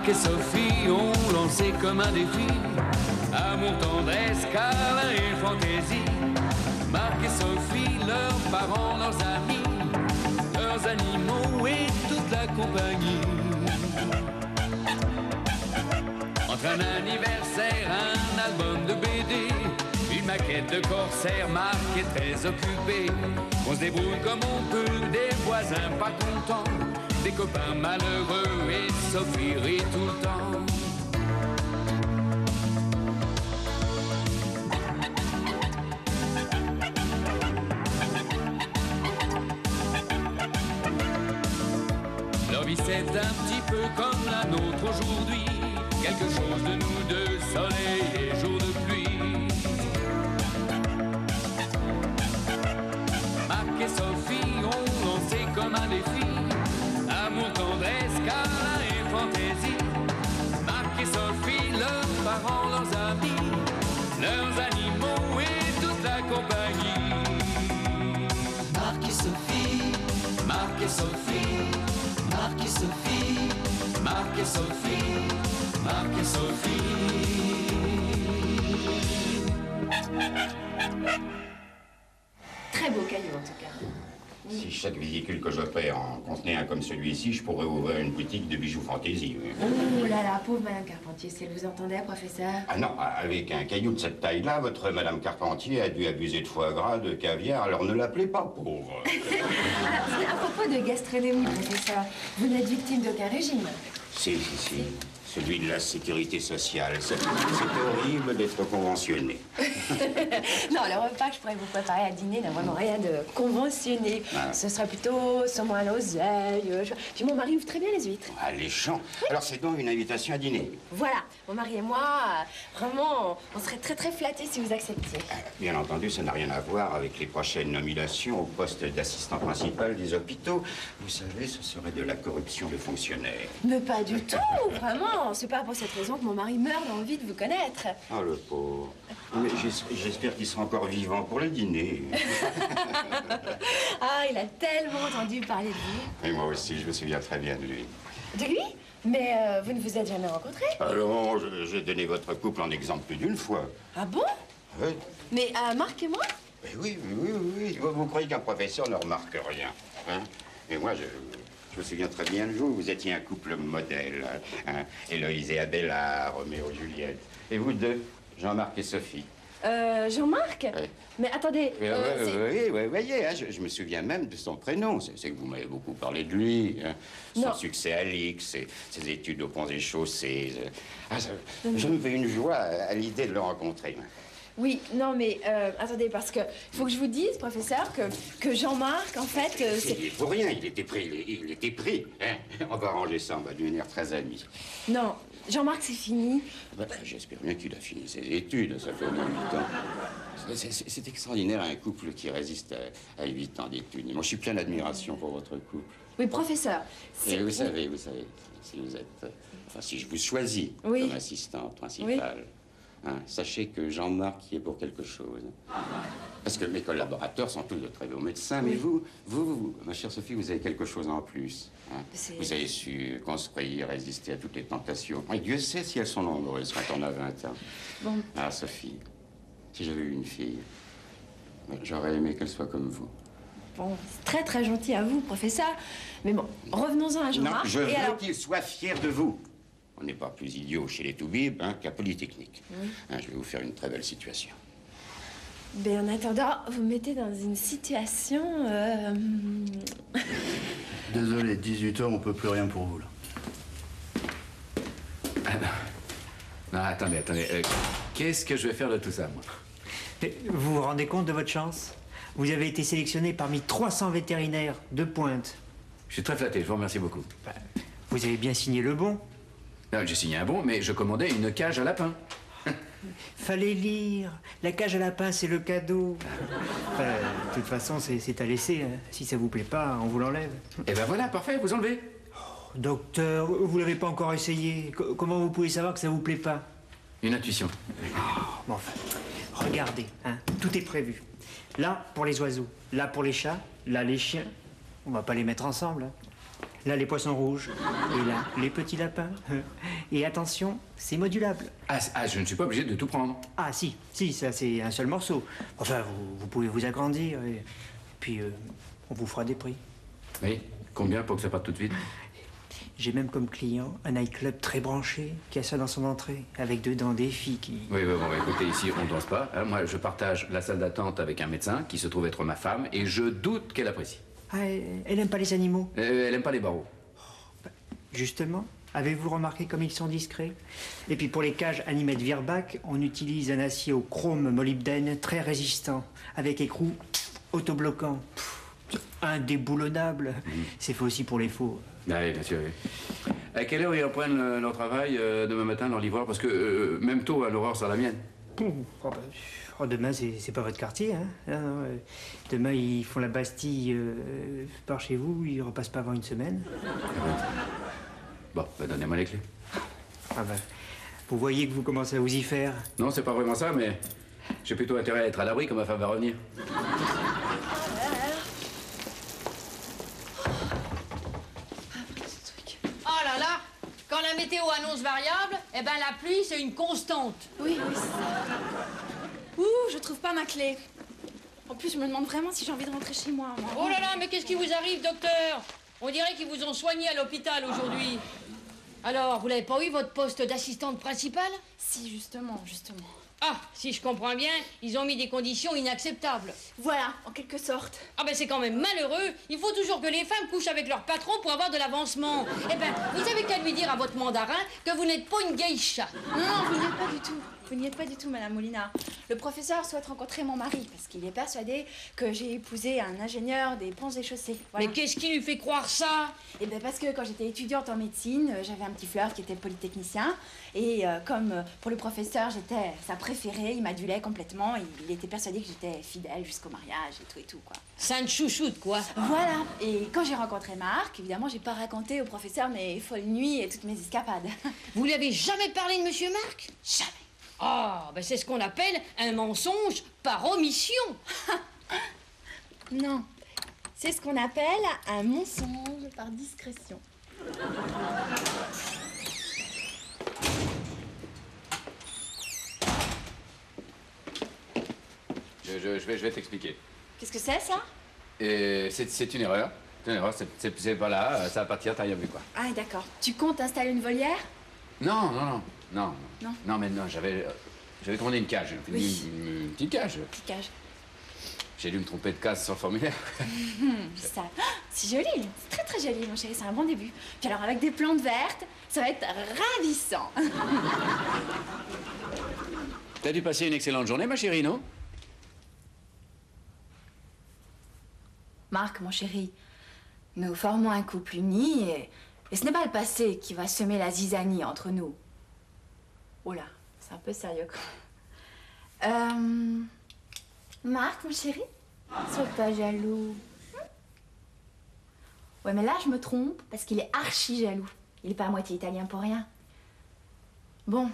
Marc et Sophie ont lancé comme un défi amour, tendresse, câlin et fantaisie. Marc et Sophie, leurs parents, leurs amis, leurs animaux et toute la compagnie. Entre un anniversaire, un album de BD, une maquette de corsaire, Marc est très occupé. On se débrouille comme on peut, des voisins pas contents, des copains malheureux et Sophie rit tout le temps. Leur vie c'est un petit peu comme la nôtre aujourd'hui, quelque chose de nous deux, soleil et jour de pluie. Marc et Sophie ont lancé comme un défi amour, tendresse, câlin et fantaisie. Marc et Sophie, leurs parents, leurs amis, leurs animaux et toute la compagnie. Marc et Sophie, Marc et Sophie, Marc et Sophie, Marc et Sophie, Marc et Sophie. Très beau caillou en tout cas. Si chaque véhicule que j'opère en contenait un comme celui-ci, je pourrais ouvrir une boutique de bijoux fantaisie. Oui. Oh là là, pauvre Madame Carpentier, si elle vous entendait, professeur. Ah non, avec un caillou de cette taille-là, votre Madame Carpentier a dû abuser de foie gras, de caviar, alors ne l'appelez pas pauvre. À propos de gastronomie, professeur, vous n'êtes victime d'aucun régime. Si. Celui de la sécurité sociale. C'est horrible d'être conventionné. Non, le repas que je pourrais vous préparer à dîner n'a vraiment rien de conventionné. Ah. Ce serait plutôt saumon à l'oseille. Puis mon mari ouvre très bien les huîtres. Alléchant. Oui. Alors c'est donc une invitation à dîner. Voilà, mon mari et moi, vraiment, on serait très très flattés si vous acceptiez. Bien entendu, ça n'a rien à voir avec les prochaines nominations au poste d'assistant principal des hôpitaux. Vous savez, ce serait de la corruption de fonctionnaires. Mais pas du tout, vraiment. C'est pas pour cette raison que mon mari meurt d'envie de vous connaître. Oh, le pauvre. Mais j'espère qu'il sera encore vivant pour le dîner. Ah, il a tellement entendu parler de vous. Et moi aussi, je me souviens très bien de lui. De lui? Mais vous ne vous êtes jamais rencontrés? Alors, j'ai donné votre couple en exemple plus d'une fois. Ah bon? Oui. Mais Marc et moi? Mais oui. Vous croyez qu'un professeur ne remarque rien, hein? Et moi, je me souviens très bien le jour où vous étiez un couple modèle, hein? Héloïse et Abélard, Roméo et Juliette. Et vous deux, Jean-Marc et Sophie. Jean-Marc? Oui. Mais attendez... Oui, voyez, hein, je me souviens même de son prénom. C'est que vous m'avez beaucoup parlé de lui. Hein. Son succès à l'IX, ses études aux ponts et chaussées. Je me fais une joie à l'idée de le rencontrer. Oui, non, mais attendez, parce que il faut que je vous dise, professeur, que Jean-Marc, en fait... C'est pour rien, il était pris. Hein. On va arranger ça, on va devenir très amis. Non, Jean-Marc, c'est fini. J'espère bien qu'il a fini ses études, ça fait au moins 8 ans. C'est extraordinaire, un couple qui résiste à 8 ans d'études. Moi, je suis plein d'admiration pour votre couple. Oui, professeur, Et vous savez, si vous êtes... Enfin, si je vous choisis comme assistante principale... Hein, sachez que Jean-Marc y est pour quelque chose. Parce que mes collaborateurs sont tous de très beaux médecins, mais vous, ma chère Sophie, vous avez quelque chose en plus. Hein. Vous avez su construire, résister à toutes les tentations. Et Dieu sait si elles sont nombreuses quand on a 20 ans. Bon. Ah, Sophie, si j'avais eu une fille, j'aurais aimé qu'elle soit comme vous. Bon, c'est très très gentil à vous, professeur. Mais bon, revenons-en à Jean-Marc. Non, je veux qu'il soit fier de vous. On n'est pas plus idiot chez les Toubibs qu'à Polytechnique. Oui. Hein, je vais vous faire une très belle situation. Mais en attendant, vous me mettez dans une situation... Désolé, 18 heures, on peut plus rien pour vous, là. Non, attendez. Qu'est-ce que je vais faire de tout ça, moi? Mais vous vous rendez compte de votre chance? Vous avez été sélectionné parmi 300 vétérinaires de pointe. Je suis très flatté, je vous remercie beaucoup. Vous avez bien signé le bon. Non, j'ai signé un bon, mais je commandais une cage à lapins. Fallait lire. La cage à lapin, c'est le cadeau. De toute façon, c'est à laisser. Hein. Si ça vous plaît pas, on vous l'enlève. Eh ben voilà, parfait, vous enlevez. Oh, docteur, vous l'avez pas encore essayé. Comment vous pouvez savoir que ça vous plaît pas? Une intuition. Oh, bon, enfin, regardez, hein, tout est prévu. Là, pour les oiseaux. Là, pour les chats. Là, les chiens. On va pas les mettre ensemble. Hein. Là, les poissons rouges. Et là, les petits lapins. Et attention, c'est modulable. Ah, je ne suis pas obligé de tout prendre. Ah, si, ça, c'est un seul morceau. Enfin, vous pouvez vous agrandir. Et puis, on vous fera des prix. Oui, combien pour que ça parte tout de suite? J'ai même comme client un nightclub très branché qui a ça dans son entrée, avec dedans des filles qui... Oui, bon, écoutez, ici, on ne danse pas. Hein. Moi, je partage la salle d'attente avec un médecin qui se trouve être ma femme, et je doute qu'elle apprécie. Ah, elle aime pas les animaux? Elle aime pas les barreaux. Justement, avez-vous remarqué comme ils sont discrets? Et puis pour les cages animées de Virbac, on utilise un acier au chrome molybdène très résistant, avec écrou autobloquant. Indéboulonnable. C'est fait aussi pour les faux. Ah oui, bien sûr, oui. À quelle heure ils reprennent leur travail demain matin, leur livreur? Parce que même tôt, à l'aurore, c'est la mienne. Demain, c'est pas votre quartier, hein? Non, demain, ils font la Bastille par chez vous, ils repassent pas avant une semaine. Bon, donnez-moi les clés. Vous voyez que vous commencez à vous y faire. Non, c'est pas vraiment ça, mais j'ai plutôt intérêt à être à l'abri quand ma femme va revenir. Oh là là! Quand la météo annonce variable, eh ben la pluie, c'est une constante. Oui, c'est ça. Ouh, je trouve pas ma clé. En plus, je me demande vraiment si j'ai envie de rentrer chez moi. Oh là là, mais qu'est-ce qui vous arrive, docteur? On dirait qu'ils vous ont soigné à l'hôpital aujourd'hui. Alors, vous n'avez pas eu votre poste d'assistante principale? Si, justement. Ah, si je comprends bien, ils ont mis des conditions inacceptables. Voilà, en quelque sorte. Ah ben c'est quand même malheureux. Il faut toujours que les femmes couchent avec leur patron pour avoir de l'avancement. Eh ben, vous avez qu'à lui dire à votre mandarin que vous n'êtes pas une geisha. Non, vous n'y êtes pas du tout. Vous n'y êtes pas du tout, Madame Molina. Le professeur souhaite rencontrer mon mari parce qu'il est persuadé que j'ai épousé un ingénieur des ponts et chaussées. Voilà. Mais qu'est-ce qui lui fait croire ça? Eh bien, parce que quand j'étais étudiante en médecine, j'avais un petit fleur qui était polytechnicien. Et comme pour le professeur, j'étais sa préférée, il m'adulait complètement. Il était persuadé que j'étais fidèle jusqu'au mariage et tout, quoi. Sainte chouchoute, quoi. Voilà. Et quand j'ai rencontré Marc, évidemment, j'ai pas raconté au professeur mes folles nuits et toutes mes escapades. Vous lui avez jamais parlé de Monsieur Marc? Jamais. Ah, ben c'est ce qu'on appelle un mensonge par omission. Non, c'est ce qu'on appelle un mensonge par discrétion. Je vais t'expliquer. Qu'est-ce que c'est, ça? C'est une erreur. C'est une erreur, c'est pas là, ça va partir, t'as rien vu, quoi. Ah, d'accord. Tu comptes installer une volière? Non, mais non, j'avais commandé une cage, Oui. une petite cage. Petite cage. J'ai dû me tromper de case sur le formulaire. Ça, c'est joli, c'est très très joli, mon chéri, c'est un bon début. Puis alors, avec des plantes vertes, ça va être ravissant. T'as dû passer une excellente journée, ma chérie, non? Marc, mon chéri, nous formons un couple uni et ce n'est pas le passé qui va semer la zizanie entre nous. Oh là, c'est un peu sérieux, quoi. Marc, mon chéri, sois pas jaloux. Ouais, mais là, je me trompe parce qu'il est archi jaloux. Il est pas à moitié italien pour rien. Bon,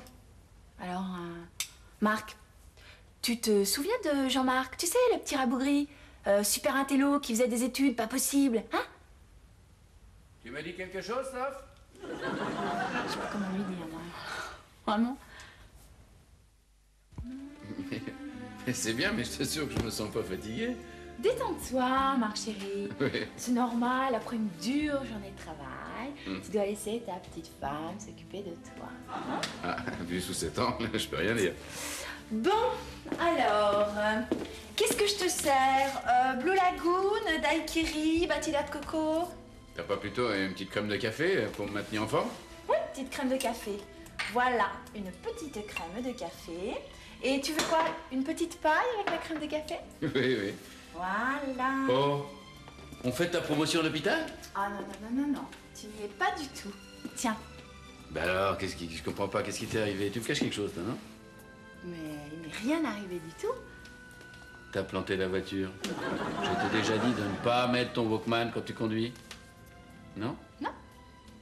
alors, Marc, tu te souviens de Jean-Marc? Tu sais, le petit rabougri, super intello, qui faisait des études pas possibles, hein? Tu me dis quelque chose, Soph? Je sais pas comment lui dire, moi. Vraiment? C'est bien, mais je t'assure que je me sens pas fatigué. Détends-toi, Marc chéri. Oui. C'est normal, après une dure journée de travail, tu dois laisser ta petite femme s'occuper de toi. Hein? Ah, vu sous cet angle, je peux rien dire. Bon, alors, qu'est-ce que je te sers? Blue Lagoon, daiquiri, batida de coco? T'as pas plutôt une petite crème de café pour me maintenir en forme? Oui, petite crème de café. Voilà, une petite crème de café. Et tu veux quoi? Une petite paille avec la crème de café? Oui. Voilà. Oh, on fait ta promotion à l'hôpital? Ah non, tu n'y es pas du tout. Tiens. Bah alors, je comprends pas, qu'est-ce qui t'est arrivé? Tu me caches quelque chose, toi, non? Mais il n'est rien arrivé du tout. T'as planté la voiture. Je t'ai déjà dit de ne pas mettre ton Walkman quand tu conduis. Non? Non,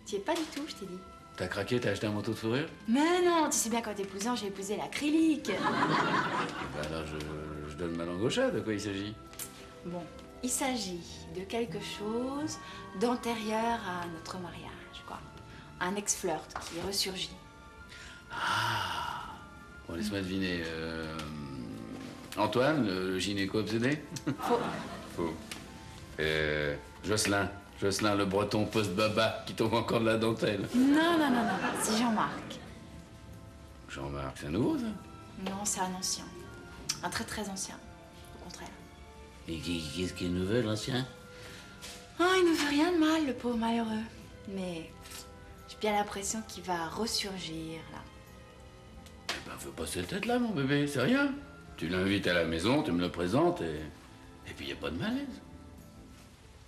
tu n'y es pas du tout, je t'ai dit. T'as craqué, t'as acheté un manteau de fourrure? Mais non, tu sais bien qu'en t'épousant, j'ai épousé l'acrylique. Bah alors je donne ma langue au chat, de quoi il s'agit? Bon, il s'agit de quelque chose d'antérieur à notre mariage, quoi. Un ex-flirt qui ressurgit. Ah. Bon, laisse-moi deviner. Antoine, le gynéco obsédé? Faux. Faux. Jocelyn. Jocelyn, le breton post-baba qui tombe encore de la dentelle. Non, non, non, non. C'est Jean-Marc. Jean-Marc, c'est un nouveau, ça? Non, c'est un ancien. Un très, très ancien. Au contraire. Et qu'est-ce qu'il nous veut, l'ancien? Ah, il ne veut rien de mal, le pauvre malheureux. Mais j'ai bien l'impression qu'il va ressurgir, là. Eh ben, fais pas cette tête-là, mon bébé, c'est rien. Tu l'invites à la maison, tu me le présentes et puis y a pas de malaise.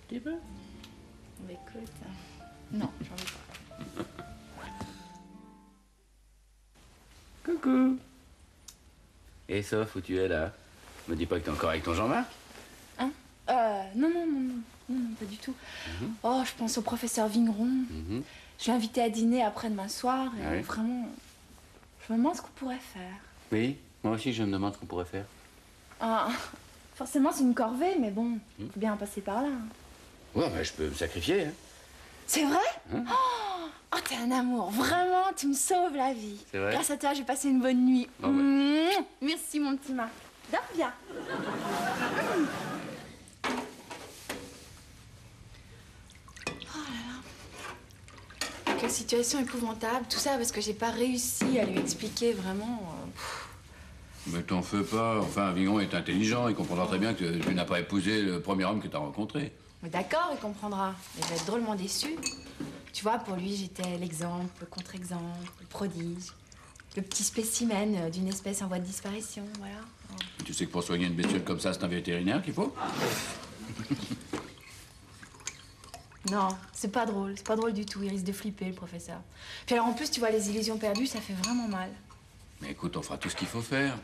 Tu veux? Mais écoute... Non, j'en veux pas. Coucou. Et Soph, où tu es, là? Me dis pas que t'es encore avec ton Jean-Marc? Hein? Non, non, non, non, non, non, pas du tout. Oh, je pense au professeur Vigneron. Je l'ai invité à dîner après-demain soir et oui. vraiment, je me demande ce qu'on pourrait faire. Oui, moi aussi je me demande ce qu'on pourrait faire. Ah, forcément, c'est une corvée, mais bon, faut bien passer par là. Ouais, bah je peux me sacrifier, hein. C'est vrai? Oh, t'es un amour. Vraiment, tu me sauves la vie. C'est vrai? Grâce à toi, j'ai passé une bonne nuit. Oh, ouais. Merci, mon petit Marc. Dors bien. Oh là là. Quelle situation épouvantable. Tout ça parce que j'ai pas réussi à lui expliquer vraiment... Mais t'en fais pas. Enfin, Vigneron est intelligent. Il comprendra très bien que tu n'as pas épousé le premier homme que t'as rencontré. Mais d'accord, il comprendra. Il va être drôlement déçu. Tu vois, pour lui, j'étais l'exemple, le contre-exemple, le prodige, le petit spécimen d'une espèce en voie de disparition, voilà. Tu sais que pour soigner une bestiole comme ça, c'est un vétérinaire qu'il faut? Non, c'est pas drôle du tout. Il risque de flipper, le professeur. Puis alors, en plus, tu vois, les illusions perdues, ça fait vraiment mal. Mais écoute, on fera tout ce qu'il faut faire.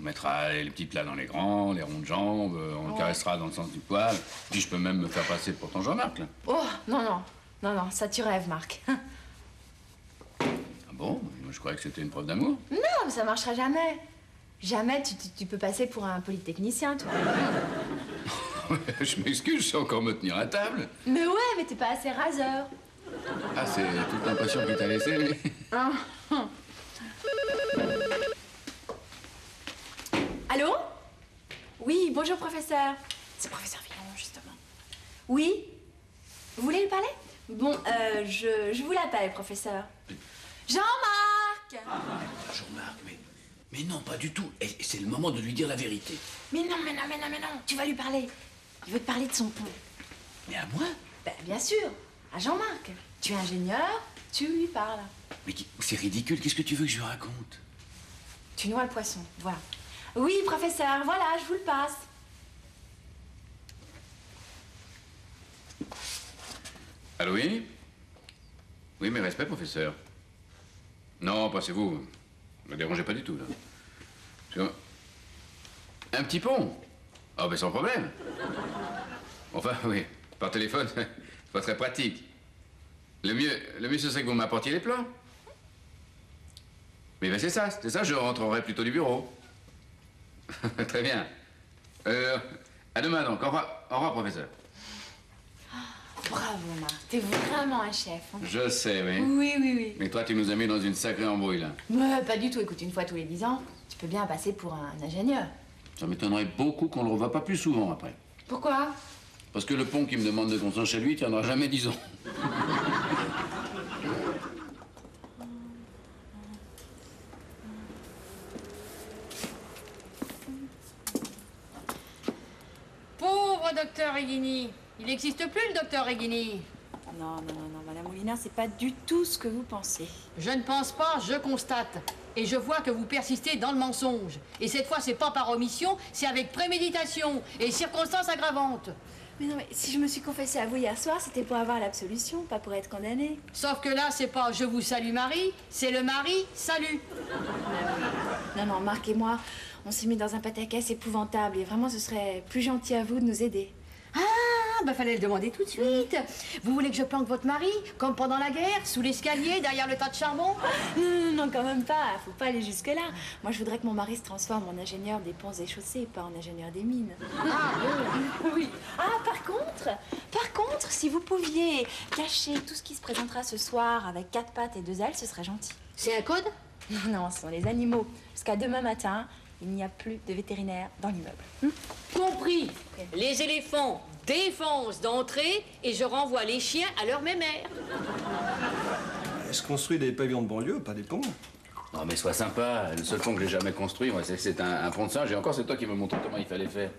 On mettra les petits plats dans les grands, les ronds de jambes, on le caressera dans le sens du poil. Puis je peux même me faire passer pour ton Jean-Marc, là. Oh, non, non. Non, non, ça tu rêves, Marc. Ah bon? Moi, je croyais que c'était une preuve d'amour. Non, mais ça marchera jamais. Jamais tu peux passer pour un polytechnicien, toi. Je m'excuse, je sais encore me tenir à table. Mais ouais, mais t'es pas assez raseur. Ah, c'est toute l'impression qu'il t'a laissée, lui. Allô? Oui, bonjour, professeur. C'est professeur Vigneron, justement. Oui? Vous voulez lui parler? Bon, je vous l'appelle, professeur. Jean-Marc! Jean-Marc, mais non, pas du tout. Et c'est le moment de lui dire la vérité. Mais non, mais non, mais non, mais non. Tu vas lui parler. Il veut te parler de son pont. Mais à moi? Ben, bien sûr. À Jean-Marc. Tu es ingénieur, tu lui parles. Mais c'est ridicule, qu'est-ce que tu veux que je lui raconte? Tu noies le poisson, voilà. Oui, professeur, voilà, je vous le passe. Allô, oui? Oui, mes respects, professeur. Non, passez-vous. Ne me dérangez pas du tout, là. Un petit pont? Ah, ben sans problème. Enfin, oui, par téléphone, c'est pas très pratique. Le mieux, ce serait que vous m'apportiez les plans. Mais ben c'est ça, je rentrerai plutôt du bureau. Très bien. À demain, donc. Au revoir, professeur. Bravo, Marc. T'es vraiment un chef. Hein. Je sais, oui. Oui, oui, oui. Mais toi, tu nous as mis dans une sacrée embrouille, là. Ouais, pas du tout. Écoute, une fois tous les 10 ans, tu peux bien passer pour un ingénieur. Ça m'étonnerait beaucoup qu'on le revoie pas plus souvent, après. Pourquoi? Parce que le pont qui me demande de construire chez lui tiendra jamais 10 ans. Pauvre docteur Reghini. Il n'existe plus, le docteur Reghini. Non, non, non, non, Madame Moulinard, c'est pas du tout ce que vous pensez. Je ne pense pas, je constate. Et je vois que vous persistez dans le mensonge. Et cette fois, c'est pas par omission, c'est avec préméditation et circonstances aggravantes. Mais non, mais si je me suis confessée à vous hier soir, c'était pour avoir l'absolution, pas pour être condamnée. Sauf que là, c'est pas « je vous salue Marie », c'est le mari « salut ». Non, non, Marc et moi, on s'est mis dans un pataquès épouvantable. Et vraiment, ce serait plus gentil à vous de nous aider. Ah, bah fallait le demander tout de suite. Vous voulez que je planque votre mari, comme pendant la guerre, sous l'escalier, derrière le tas de charbon? Non, quand même pas. Faut pas aller jusque-là. Moi, je voudrais que mon mari se transforme en ingénieur des ponts et chaussées, pas en ingénieur des mines. Ah, Oui. Ah, par contre, si vous pouviez cacher tout ce qui se présentera ce soir avec 4 pattes et 2 ailes, ce serait gentil. c'est un code? Non, ce sont les animaux. Jusqu'à demain matin, il n'y a plus de vétérinaire dans l'immeuble. Compris. Les éléphants défoncent d'entrée et je renvoie les chiens à leur mémère. Je construis des pavillons de banlieue, pas des ponts. Non, mais sois sympa. Le seul pont que j'ai jamais construit, moi, c'est un pont de singe. Et encore, c'est toi qui me montres comment il fallait faire.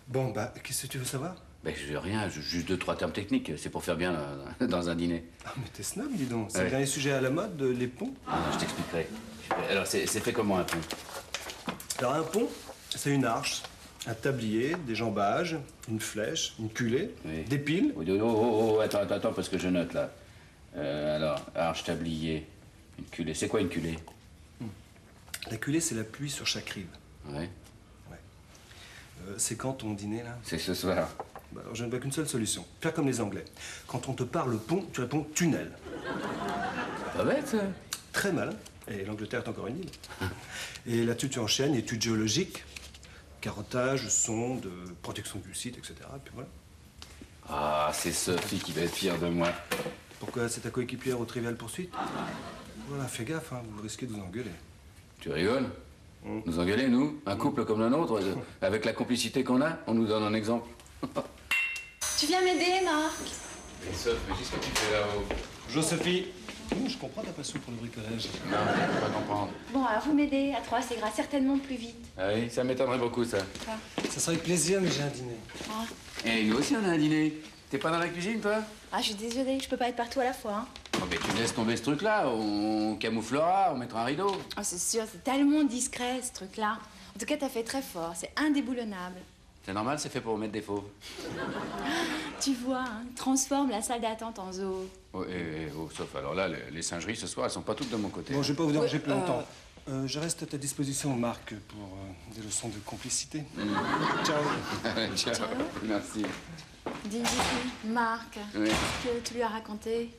Bon, bah, qu'est-ce que tu veux savoir? Ben, je veux rien, juste 2-3 termes techniques. C'est pour faire bien dans un dîner. Ah, mais t'es snob, dis donc. C'est Ouais. le dernier sujet à la mode, les ponts. Ah, je t'expliquerai. Alors, c'est fait comment un pont? Alors, un pont, c'est une arche, un tablier, des jambages, une flèche, une culée, Oui. des piles. Oh, attends, parce que je note, là. Alors, arche, tablier, une culée. C'est quoi une culée? La culée, c'est l'appui sur chaque rive. Ouais. C'est quand ton dîner, là? C'est ce soir. Bah, alors, je ne vois qu'une seule solution. Faire comme les Anglais. Quand on te parle pont, tu réponds tunnel. Pas bête, ça. Très malin. Et l'Angleterre est encore une île. Et là-dessus, tu enchaînes études géologiques, carottage, sonde, protection du site, etc. Puis voilà. Ah, c'est Sophie qui va être fière de moi. Pourquoi? C'est ta coéquipière au Trivial Poursuite? Voilà, fais gaffe, hein, vous risquez de vous engueuler. Tu rigoles? Nous engueuler, nous? Un couple comme le nôtre, avec la complicité qu'on a, on nous donne un exemple. Tu viens m'aider, Marc? Mais Sophie, mais qu'est-ce que tu fais là-haut? Joséphine. Je comprends ta passion pour le bricolage. Non, je peux pas comprendre. Bon, alors vous m'aidez. À 3, c'est certainement plus vite. Ah oui, ça m'étonnerait beaucoup, ça. Ça serait avec plaisir, mais j'ai un dîner. Et nous aussi, on a un dîner. T'es pas dans la cuisine, toi? Ah, je suis désolée, je peux pas être partout à la fois. Hein. Oh, mais tu laisses tomber ce truc-là, on camouflera, on mettra un rideau. Oh, c'est sûr, c'est tellement discret, ce truc-là. En tout cas, t'as fait très fort, c'est indéboulonnable. C'est normal, c'est fait pour mettre des faux. Tu vois, hein, transforme la salle d'attente en zoo. Oh, sauf alors là, les singeries ce soir, elles sont pas toutes de mon côté. Bon, je vais pas vous déranger plus longtemps. Je reste à ta disposition, Marc, pour des leçons de complicité. Ciao. Ciao. Merci. Dis, Marc, Oui. qu'est-ce que tu lui as raconté?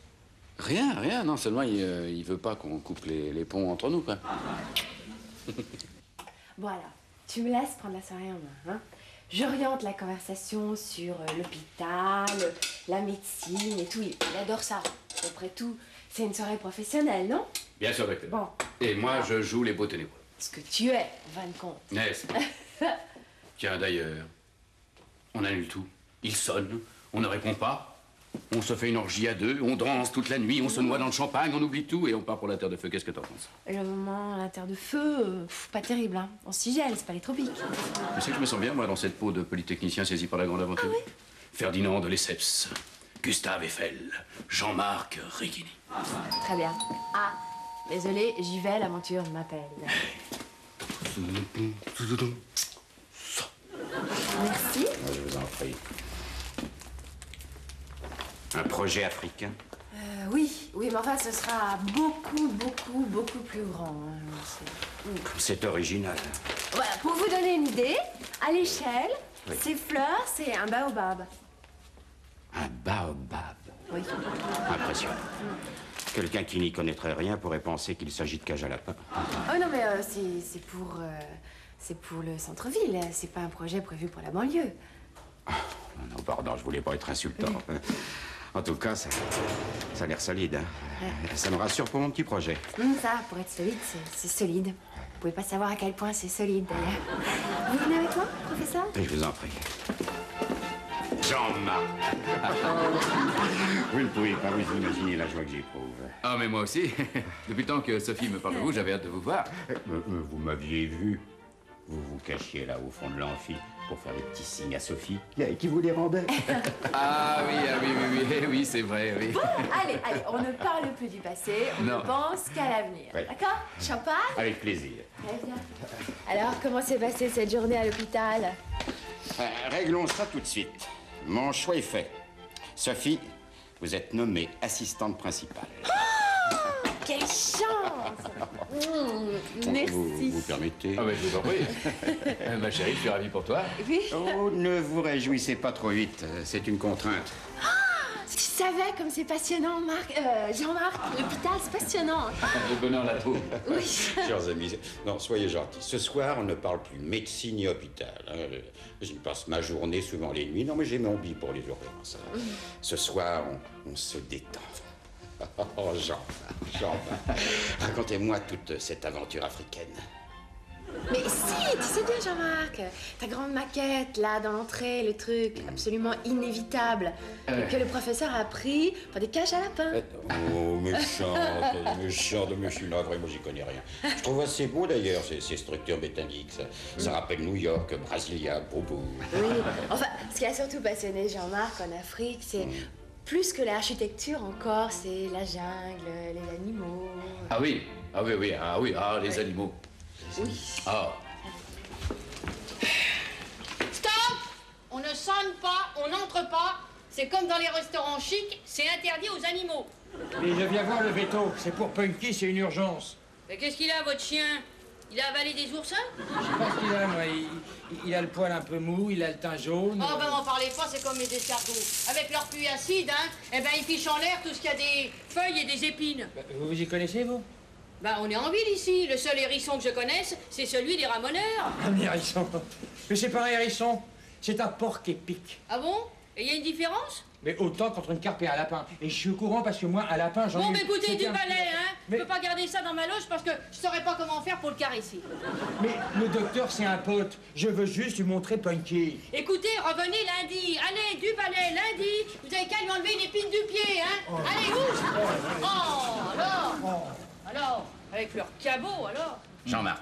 Rien, non, seulement il veut pas qu'on coupe les ponts entre nous, quoi. Bon alors, tu me laisses prendre la soirée en main, hein? J'oriente la conversation sur l'hôpital, la médecine et tout. Il adore ça. Après tout, c'est une soirée professionnelle, non? Bien sûr, docteur. Bon. Et moi, je joue les beaux ténébreux. Ce que tu es, en fin de compte. N'est-ce pas? Tiens, d'ailleurs, on annule tout. Il sonne, on ne répond pas. On se fait une orgie à deux, on danse toute la nuit, on se noie dans le champagne, on oublie tout et on part pour la Terre de Feu. Qu'est-ce que t'en penses? Le moment à la Terre de Feu, pas terrible, hein. On s'y gèle, c'est pas les tropiques. Tu sais que je me sens bien, moi, dans cette peau de polytechnicien saisi par la grande aventure. Ah oui? Ferdinand de Lesseps, Gustave Eiffel, Jean-Marc Rigini. Très bien. Ah, désolé, j'y vais, l'aventure m'appelle. Merci. Je vous en prie. Un projet africain? Oui, mais enfin, ce sera beaucoup plus grand. Hein. C'est original. Voilà, pour vous donner une idée, à l'échelle, Oui. ces fleurs, c'est un baobab. Un baobab. Oui. Impressionnant. Quelqu'un qui n'y connaîtrait rien pourrait penser qu'il s'agit de cage à lapin. Oh non, mais c'est pour le centre-ville. C'est pas un projet prévu pour la banlieue. Non, pardon, je voulais pas être insultant. En tout cas, ça a l'air solide. Hein. Ça me rassure pour mon petit projet. Ça, pour être solide, c'est solide. Vous pouvez pas savoir à quel point c'est solide, d'ailleurs. Vous venez avec moi, professeur? Je vous en prie. Jean-Marc. Vous ne pouvez pas vous imaginer la joie que j'éprouve. Ah, mais moi aussi. Depuis le temps que Sophie me parle de vous, j'avais hâte de vous voir. Vous m'aviez vu. Vous vous cachiez là au fond de l'amphi pour faire des petits signes à Sophie qui vous les rendait. Oui, c'est vrai, oui. Bon, allez, on ne parle plus du passé, on ne pense qu'à l'avenir. Ouais. D'accord? Champagne? Avec plaisir. Très bien. Alors, comment s'est passée cette journée à l'hôpital? Réglons ça tout de suite. Mon choix est fait. Sophie, vous êtes nommée assistante principale. Quelle chance! Merci. Vous permettez? Ah, mais je vous en prie. Ma chérie, je suis ravi pour toi. Oui. Oh, ne vous réjouissez pas trop vite. C'est une contrainte. Si tu savais comme c'est passionnant, Jean-Marc, l'hôpital, c'est passionnant. Le bonheur la trouve. Oui. Chers amis, non, soyez gentils. Ce soir, on ne parle plus médecine ni hôpital. Hein. J'y passe ma journée, souvent les nuits. Non, mais j'ai mon billet pour les urgences. Hein. Ce soir, on se détend. Oh, Jean, racontez-moi toute cette aventure africaine. Mais si, tu sais bien, Jean-Marc, ta grande maquette, là, dans l'entrée, le truc absolument inévitable, que le professeur a pris pour des cages à lapins. Oh, méchante, mais je suis navré, moi j'y connais rien. Je trouve assez beau d'ailleurs ces structures métalliques. Ça rappelle New York, Brasilia, Bobo. Oui, enfin, ce qui a surtout passionné Jean-Marc en Afrique, c'est plus que l'architecture encore, c'est la jungle, les animaux. Ah oui, les animaux. Oui. Ah. Stop! On ne sonne pas, on n'entre pas. C'est comme dans les restaurants chics, c'est interdit aux animaux. Mais je viens voir le veto. C'est pour Punky, c'est une urgence. Mais qu'est-ce qu'il a, votre chien? Il a avalé des oursins? Je sais pas ce qu'il a, moi. Il a le poil un peu mou, il a le teint jaune. Oh, ben, m'en parlez pas, c'est comme les escargots. Avec leur pluie acide, hein, eh ben, ils fichent en l'air tout ce qu'il y a des feuilles et des épines. Vous y connaissez, vous? Ben, on est en ville ici. Le seul hérisson que je connaisse, c'est celui des ramoneurs. Un hérisson. Mais c'est pas un hérisson, c'est un porc épic. Ah bon? Et il y a une différence? Mais autant contre une carpe et un lapin. Et je suis au courant parce que moi, un lapin, j'en ai... Bon, mais écoutez, c'était du un- balai, hein. Mais- Je peux pas garder ça dans ma loge parce que je saurais pas comment faire pour le caresser. Mais le docteur, c'est un pote. Je veux juste lui montrer Punky. Écoutez, revenez lundi. Allez, du balai, lundi. Vous avez qu'à lui enlever une épine du pied, hein. Allez, ouf! Oh, alors? Alors, avec leur cabot, alors? Jean-Marc,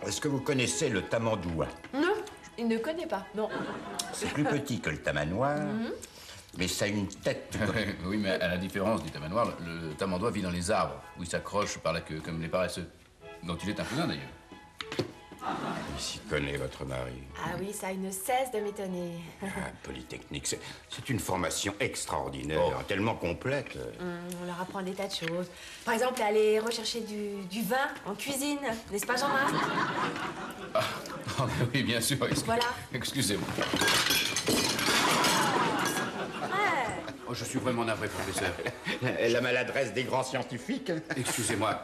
est-ce que vous connaissez le tamandoua? Non, il ne connaît pas, non. C'est plus petit que le tamanoir, mais ça a une tête. Oui, mais à la différence du tamanoir, le tamandois vit dans les arbres, où il s'accroche par la queue, comme les paresseux. Dont il est un cousin, d'ailleurs. Il s'y connaît, votre mari. Ah oui, ça ne cesse de m'étonner. Ah, Polytechnique, c'est une formation extraordinaire, tellement complète. On leur apprend des tas de choses. Par exemple, aller rechercher du vin en cuisine, n'est-ce pas, Jean-Marc? Ah, oui, bien sûr. Voilà. Excusez-moi. Oh, je suis vraiment navré, professeur. La maladresse des grands scientifiques. Excusez-moi.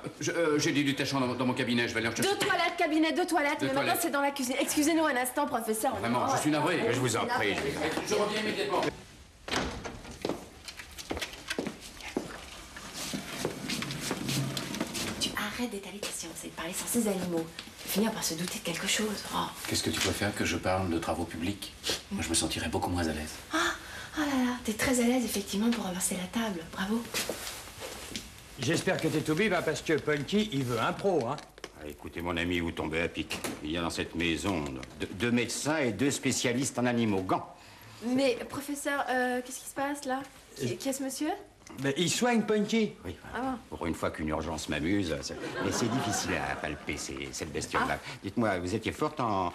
J'ai dit du tachant dans mon cabinet, je vais aller en chercher. Deux toilettes, cabinet, deux toilettes, Deux mais maintenant toilettes. c'est dans la cuisine. Excusez-nous un instant, professeur. Vraiment, je suis navré. Je vous en prie. Je reviens immédiatement. Tu arrêtes d'étaler ta science et de parler sans ces animaux. Finir par se douter de quelque chose. Oh. Qu'est-ce que tu préfères que je parle de travaux publics? Moi, je me sentirais beaucoup moins à l'aise. Oh là là, t'es très à l'aise effectivement pour renverser la table. Bravo. J'espère que t'es tout bib, hein, parce que Punky, il veut un pro, hein. Ah, écoutez, mon ami, vous tombez à pic. Il y a dans cette maison deux médecins et deux spécialistes en animaux. Gants. Mais, professeur, qu'est-ce qui se passe, là? Qui est ce monsieur? Mais il soigne Punky. Oui, Ah bon? pour une fois qu'une urgence m'amuse. Mais c'est difficile à palper, cette bestiole-là. Dites-moi, vous étiez forte en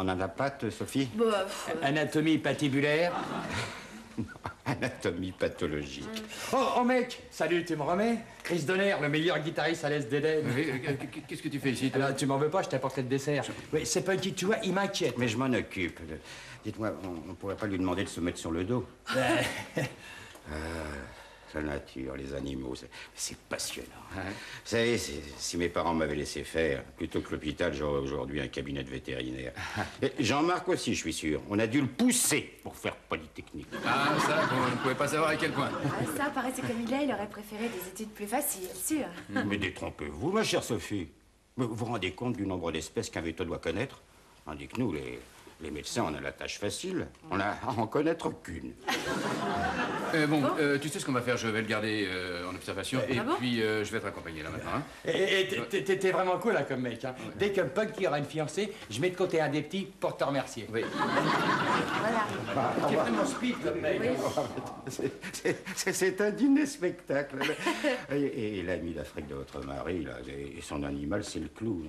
anapathe, Sophie? Bah, Anatomie patibulaire. Anatomie pathologique. Oh, mec, salut, tu me remets? Chris Donner, le meilleur guitariste à l'Est d'Éden. Qu'est-ce que tu fais ici, toi? Alors, tu m'en veux pas, je t'apporte le dessert. Oui, c'est Punky, tu vois, il m'inquiète. Mais je m'en occupe. Dites-moi, on pourrait pas lui demander de se mettre sur le dos? La nature, les animaux, c'est passionnant. Hein? Vous savez, si mes parents m'avaient laissé faire, plutôt que l'hôpital, j'aurais aujourd'hui un cabinet de vétérinaire. Et Jean-Marc aussi, je suis sûr. On a dû le pousser pour faire Polytechnique. Ah, ça, vous ne pouvez pas savoir à quel point. Ah, ça, paraissait comme il est, il aurait préféré des études plus faciles, sûr. Mais détrompez-vous, ma chère Sophie. Vous vous rendez compte du nombre d'espèces qu'un veto doit connaître? Tandis que nous, les médecins, on a la tâche facile. On a à en connaître qu'une. Tu sais ce qu'on va faire? Je vais le garder en observation et puis je vais te raccompagner là maintenant. Hein? Et t'es vraiment cool, là, comme mec. Hein. Dès que Punky aura une fiancée, je mets de côté un des petits pour te remercier. Oui. Voilà. T'es vraiment speed, comme mec. C'est un dîner spectacle. Et l'ami d'Afrique de votre mari, là, et son animal, c'est le clou.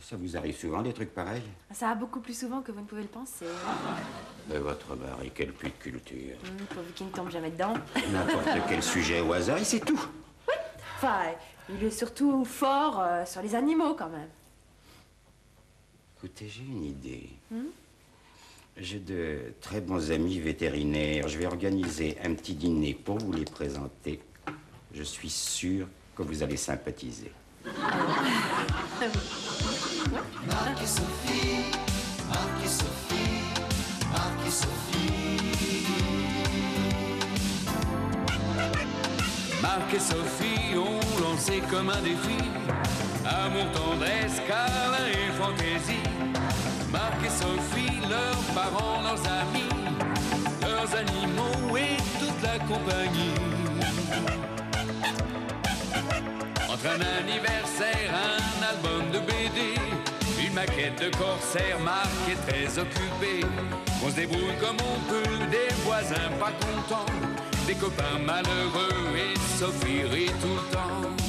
Ça vous arrive souvent, des trucs pareils? Ça va beaucoup plus souvent que vous ne pouvez le penser. Mais votre mari, quel puits de culture. Pourvu qu'il ne tombe jamais dedans. N'importe quel sujet au hasard, et c'est tout. Enfin, il est surtout fort sur les animaux, quand même. Écoutez, j'ai une idée. J'ai de très bons amis vétérinaires. Je vais organiser un petit dîner pour vous les présenter. Je suis sûr que vous allez sympathiser. Marc et Sophie, Marc et Sophie, Marc et Sophie. Marc et Sophie ont lancé comme un défi amour, tendresse, câlin et fantaisie. Marc et Sophie, leurs parents, leurs amis, leurs animaux et toute la compagnie. Entre un anniversaire, un album de BD, une maquette de corsaire, Marc est très occupé. On se débrouille comme on peut, des voisins pas contents, des copains malheureux et Sophie rit tout le temps.